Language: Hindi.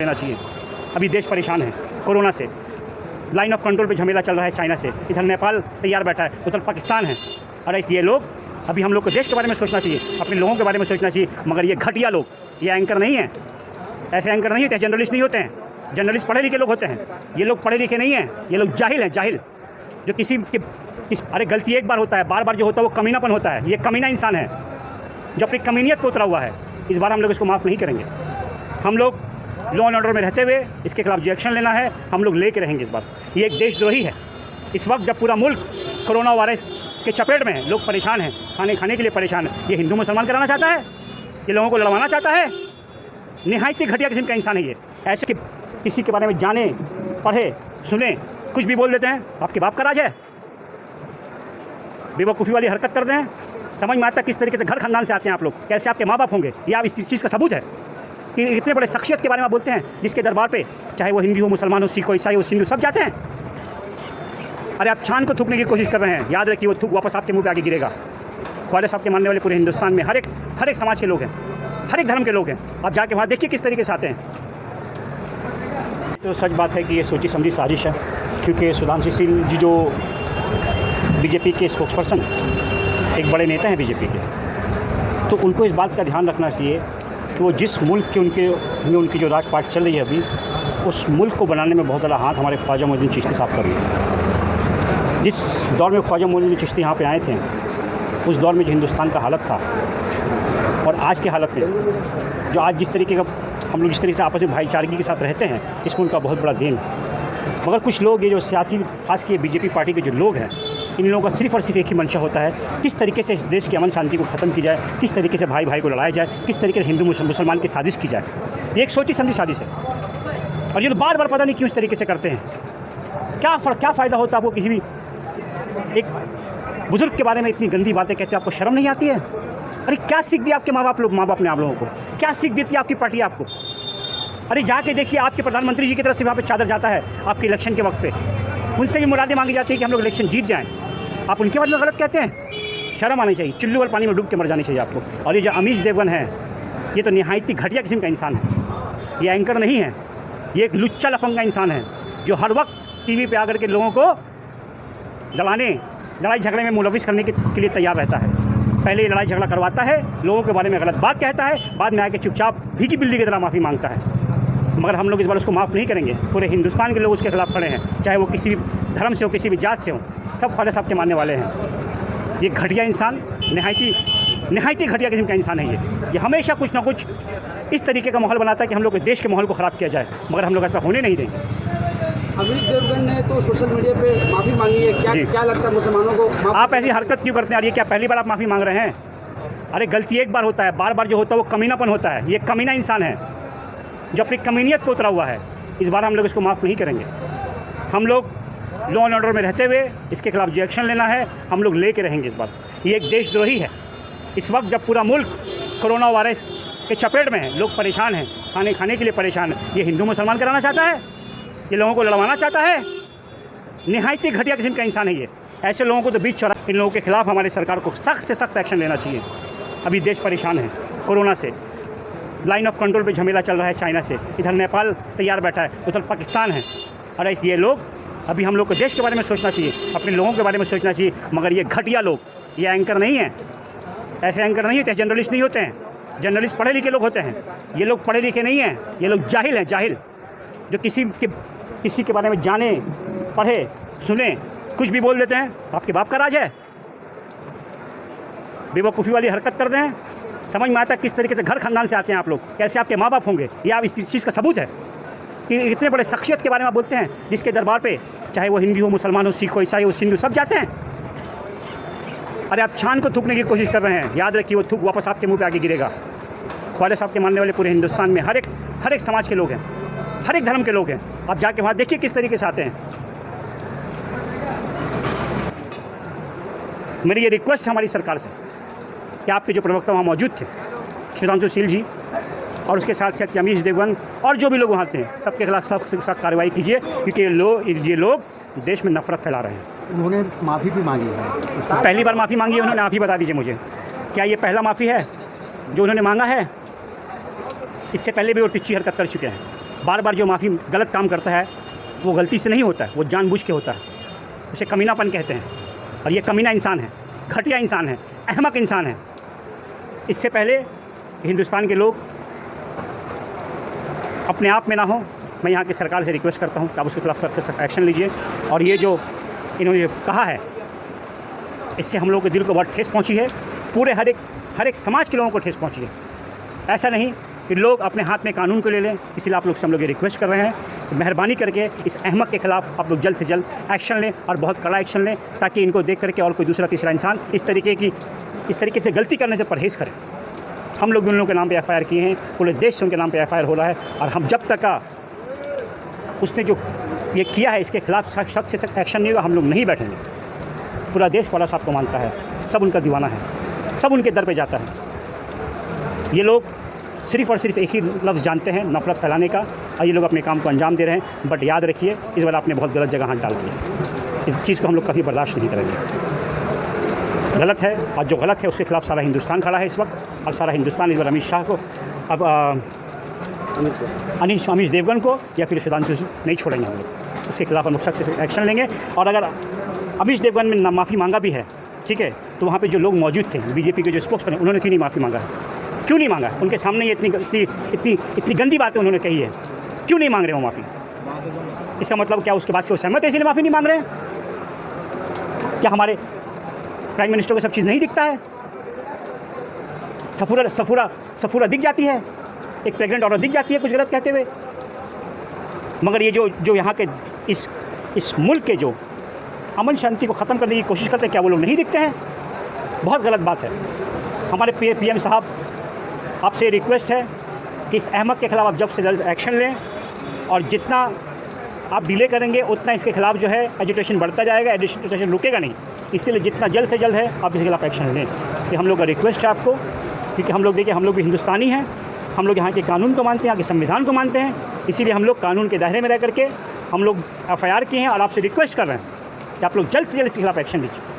लेना चाहिए। अभी देश परेशान है कोरोना से, लाइन ऑफ कंट्रोल पे झमेला चल रहा है चाइना से, इधर नेपाल तैयार बैठा है, उधर पाकिस्तान है। और ये लोग, अभी हम लोग को देश के बारे में सोचना चाहिए, अपने लोगों के बारे में सोचना चाहिए, मगर ये घटिया लोग, ये एंकर नहीं हैं, ऐसे एंकर नहीं होते हैं, जर्नलिस्ट नहीं होते हैं। जर्नलिस्ट पढ़े लिखे लोग होते हैं, ये लोग पढ़े लिखे नहीं हैं, ये लोग जाहिल हैं, जाहिल। जो अरे गलती एक बार होता है, बार बार जो होता है वो कमीनापन होता है। ये कमीना इंसान है जो अपनी कमीनियत पे उतरा हुआ है। इस बार हम लोग इसको माफ़ नहीं करेंगे। हम लोग लॉ एंड ऑर्डर में रहते हुए इसके खिलाफ जो एक्शन लेना है हम लोग लेके रहेंगे। इस बार ये एक देशद्रोही है। इस वक्त जब पूरा मुल्क कोरोना वायरस के चपेट में है, लोग परेशान हैं, खाने के लिए परेशान है। ये हिंदू मुसलमान कराना चाहता है, ये लोगों को लड़वाना चाहता है। निहायत ही घटिया किस्म का इंसान है ये। ऐसे कि किसी के बारे में जाने, पढ़े, सुने, कुछ भी बोल देते हैं। आपके बाप का राज है, बेवकूफ़ी वाली हरकत करते हैं। समझ में आता है किस तरीके से घर खानदान से आते हैं आप लोग, कैसे आपके माँ बाप होंगे। ये आप इस चीज़ का सबूत है कि इतने बड़े शख्सियत के बारे में आप बोलते हैं जिसके दरबार पे चाहे वो हिंदी हो, मुसलमान हो, सिख हो, ईसाई हो, सिंधु, सब जाते हैं। अरे आप छान को थूकने की कोशिश कर रहे हैं, याद रखिए वो थूक वापस आपके मुंह पे आके गिरेगा। ख्वाजा साहब के मानने वाले पूरे हिंदुस्तान में हर एक समाज के लोग हैं, हर एक धर्म के लोग हैं। आप जाके वहाँ देखिए किस तरीके से आते हैं। तो सच बात है कि ये सोची समझी साजिश है, क्योंकि सुधांशु सिंह जी जो बीजेपी के स्पोक्सपर्सन, एक बड़े नेता हैं बीजेपी के, तो उनको इस बात का ध्यान रखना चाहिए कि वो जिस मुल्क के उनकी जो राजपाट चल रही है अभी, उस मुल्क को बनाने में बहुत ज़्यादा हाथ हमारे ख्वाजा मोइनुद्दीन चिश्ती साहब का भी है। जिस दौर में ख्वाजा मोइनुद्दीन चिश्ती यहाँ पे आए थे, उस दौर में जो हिंदुस्तान का हालत था और आज की हालत में जो आज जिस तरीके का हम लोग जिस तरीके से आपस में भाईचारगी के साथ रहते हैं, इसमें उनका बहुत बड़ा देन है। मगर कुछ लोग, ये जो सियासी, खास के बीजेपी पार्टी के जो लोग हैं, इन लोगों का सिर्फ और सिर्फ एक ही मंशा होता है, किस तरीके से इस देश की अमन शांति को ख़त्म की जाए, किस तरीके से भाई भाई को लड़ाया जाए, किस तरीके से हिंदू मुसलमान की साजिश की जाए। ये एक सोची समझी साजिश है और ये तो बार बार पता नहीं क्यों इस तरीके से करते हैं। क्या फ़ायदा होता है आपको? किसी भी एक बुज़ुर्ग के बारे में इतनी गंदी बातें कहते हैं, आपको शर्म नहीं आती है? अरे क्या सीख दी आपके माँ बाप ने आप लोगों को? क्या सीख दी थी आपकी पार्टी आपको? अरे जाके देखिए, आपके प्रधानमंत्री जी की तरफ से वहाँ पे चादर जाता है आपके इलेक्शन के वक्त पे, उनसे भी मुरादें मांगी जाती है कि हम लोग इलेक्शन जीत जाएं। आप उनके बारे में गलत कहते हैं? शर्म आनी चाहिए। चुल्लू वाले पानी में डूब के मर जानी चाहिए आपको। और ये जो अमीश देवगन है, ये तो निहायत ही घटिया किस्म का इंसान है। ये एंकर नहीं है, ये एक लुच्चा लफंगा इंसान है जो हर वक्त टीवी पे आकर के लोगों को लड़ाई झगड़े में मुलविस करने के लिए तैयार रहता है। पहले लड़ाई झगड़ा करवाता है, लोगों के बारे में गलत बात कहता है, बाद में आके चुपचाप भीगी बिल्ली की तरह माफ़ी मांगता है। मगर हम लोग इस बार उसको माफ़ नहीं करेंगे। पूरे हिंदुस्तान के लोग उसके खिलाफ खड़े हैं, चाहे वो किसी भी धर्म से हो, किसी भी जात से हो, सब ख्वाजा साहब के मानने वाले हैं। ये घटिया इंसान, निहायती घटिया किस्म का इंसान है ये हमेशा कुछ ना कुछ इस तरीके का माहौल बनाता है कि हम लोग देश के माहौल को ख़राब किया जाए, मगर हम लोग ऐसा होने नहीं देंगे। अमीश देवगन ने तो सोशल मीडिया पे माफ़ी मांगी है, क्या लगता है मुसलमानों को? आप ऐसी हरकत क्यों करते हैं? ये क्या पहली बार आप माफ़ी मांग रहे हैं? अरे गलती एक बार होता है, बार बार जो होता है वो कमीनापन होता है। ये कमीना इंसान है जो अपनी कमीनियत पे उतरा हुआ है। इस बार हम लोग इसको माफ़ नहीं करेंगे। हम लोग लॉ एंड ऑर्डर में रहते हुए इसके खिलाफ जो एक्शन लेना है हम लोग लेके रहेंगे। इस बार ये एक देशद्रोही है। इस वक्त जब पूरा मुल्क कोरोना वायरस के चपेट में है, लोग परेशान हैं, खाने के लिए परेशान है। ये हिंदू मुसलमान कराना चाहता है, ये लोगों को लड़वाना चाहता है। निहायत ही घटिया किस्म का इंसान है ये। ऐसे लोगों को तो बीच चौराहे, इन लोगों के खिलाफ हमारी सरकार को सख्त से सख्त एक्शन लेना चाहिए। अभी देश परेशान है कोरोना से, लाइन ऑफ कंट्रोल पे झमेला चल रहा है चाइना से, इधर नेपाल तैयार बैठा है, उधर पाकिस्तान है। और ये लोग, अभी हम लोग को देश के बारे में सोचना चाहिए, अपने लोगों के बारे में सोचना चाहिए, मगर ये घटिया लोग, ये एंकर नहीं हैं, ऐसे एंकर नहीं होते हैं, जर्नलिस्ट नहीं होते हैं। जर्नलिस्ट पढ़े लिखे लोग होते हैं, ये लोग पढ़े लिखे नहीं हैं, ये लोग जाहिल हैं, जाहिल। जो किसी के बारे में जाने, पढ़े, सुने, कुछ भी बोल देते हैं। आपके बाप का राज है, बेवकूफ़ी वाली हरकत करते हैं। समझ में आता है किस तरीके से घर खानदान से आते हैं आप लोग, कैसे आपके माँ बाप होंगे। ये आप इस चीज़ का सबूत है कि इतने बड़े शख्सियत के बारे में आप बोलते हैं जिसके दरबार पे चाहे वो हिंदी हो, मुसलमान हो, सिख हो, ईसाई हो, सिंधु, सब जाते हैं। अरे आप छान को थूकने की कोशिश कर रहे हैं, याद रखिए वो थूक वापस आपके मुंह पे आके गिरेगा। ख्वाजा साहब के मानने वाले पूरे हिंदुस्तान में हर एक समाज के लोग हैं, हर एक धर्म के लोग हैं। आप जाके वहाँ देखिए किस तरीके से आते हैं। मेरी ये रिक्वेस्ट हमारी सरकार से कि आपके जो प्रवक्ता वहाँ मौजूद थे, सुधांशु सिंह जी, और उसके साथ साथ अमीश देवगन और जो भी लोग वहाँ थे, सबके खिलाफ सख्त कार्रवाई कीजिए, क्योंकि ये लोग देश में नफरत फैला रहे हैं। उन्होंने माफ़ी भी मांगी है, पहली बार माफ़ी मांगी है उन्होंने। आप ही बता दीजिए मुझे, क्या ये पहला माफ़ी है जो उन्होंने मांगा है? इससे पहले भी वो टिच्ची हरकत कर चुके हैं। बार बार जो माफ़ी गलत काम करता है वो गलती से नहीं होता है, वो जानबूझ के होता है। उसे कमीनापन कहते हैं, और ये कमीना इंसान है, घटिया इंसान है, अहमक इंसान है। इससे पहले हिंदुस्तान के लोग अपने आप में ना हो, मैं यहाँ की सरकार से रिक्वेस्ट करता हूँ कि आप उसके खिलाफ सख्त से एक्शन लीजिए। और ये जो इन्होंने कहा है, इससे हम लोगों के दिल को बहुत ठेस पहुँची है, पूरे हर एक समाज के लोगों को ठेस पहुँची है। ऐसा नहीं कि लोग अपने हाथ में कानून को ले लें, इसलिए आप लोग से हम लोग ये रिक्वेस्ट कर रहे हैं कि मेहरबानी करके इस अहमक के खिलाफ आप लोग जल्द से जल्द एक्शन लें, और बहुत कड़ा एक्शन लें, ताकि इनको देख करके और कोई दूसरा तीसरा इंसान इस तरीके से गलती करने से परहेज़ करे। हम लोग भी उन लोगों के नाम पे FIR किए हैं, पूरे देश से उनके नाम पे FIR हो रहा है, और हम जब तक उसने जो ये किया है इसके खिलाफ सख्त से सख्त एक्शन नहीं होगा, हम लोग नहीं बैठेंगे। पूरा देश वाला साहब को मानता है, सब उनका दीवाना है, सब उनके दर पे जाता है। ये लोग सिर्फ़ और सिर्फ एक ही लफ्ज़ जानते हैं, नफ़रत फैलाने का, और ये लोग अपने काम को अंजाम दे रहे हैं। बट याद रखिए, इस बार आपने बहुत गलत जगह हाथ डाल दिया। इस चीज़ को हम लोग कभी बर्दाश्त नहीं करेंगे। गलत है, और जो गलत है उसके खिलाफ सारा हिंदुस्तान खड़ा है इस वक्त, और सारा हिंदुस्तान इस बार अमित शाह को, अब अमीश देवगन को या फिर सुधांशु नहीं छोड़ेंगे हम लोग। उसके खिलाफ हम लोग सख्त से एक्शन लेंगे। और अगर अमीश देवगन में माफ़ी मांगा भी है, ठीक है, तो वहाँ पे जो लोग मौजूद थे, बीजेपी के जो स्पोक्समैन हैं, उन्होंने क्यों नहीं माफ़ी मांगा? क्यों नहीं मांगा? उनके सामने ये इतनी गंदी बातें उन्होंने कही है, क्यों नहीं मांग रहे हो माफ़ी? इसका मतलब क्या उसके बाद से वो सहमत है इसलिए माफ़ी नहीं मांग रहे हैं? क्या हमारे प्राइम मिनिस्टर को सब चीज़ नहीं दिखता है? सफूरा दिख जाती है, एक प्रेग्नेंट औरत दिख जाती है कुछ गलत कहते हुए। मगर ये जो यहाँ के इस मुल्क के जो अमन शांति को ख़त्म करने की कोशिश करते हैं, क्या वो लोग नहीं दिखते हैं? बहुत गलत बात है। हमारे PM साहब, आपसे रिक्वेस्ट है कि इस अहमक के ख़िलाफ़ आप जल्द से जल्द एक्शन लें, और जितना आप डिले करेंगे उतना इसके खिलाफ जो है एजुटेशन बढ़ता जाएगा, एजुटेशन रुकेगा नहीं। इसलिए जितना जल्द से जल्द है आप इसके खिलाफ एक्शन लें, ये हम लोग का रिक्वेस्ट है आपको। क्योंकि हम लोग देखिए, हम लोग भी हिंदुस्तानी हैं, हम लोग यहाँ के कानून को मानते हैं, यहाँ के संविधान को मानते हैं, इसीलिए हम लोग कानून के दायरे में रह करके हम लोग FIR किए हैं, और आपसे रिक्वेस्ट कर रहे हैं कि आप लोग जल्द से जल्द इसके खिलाफ एक्शन लीजिए।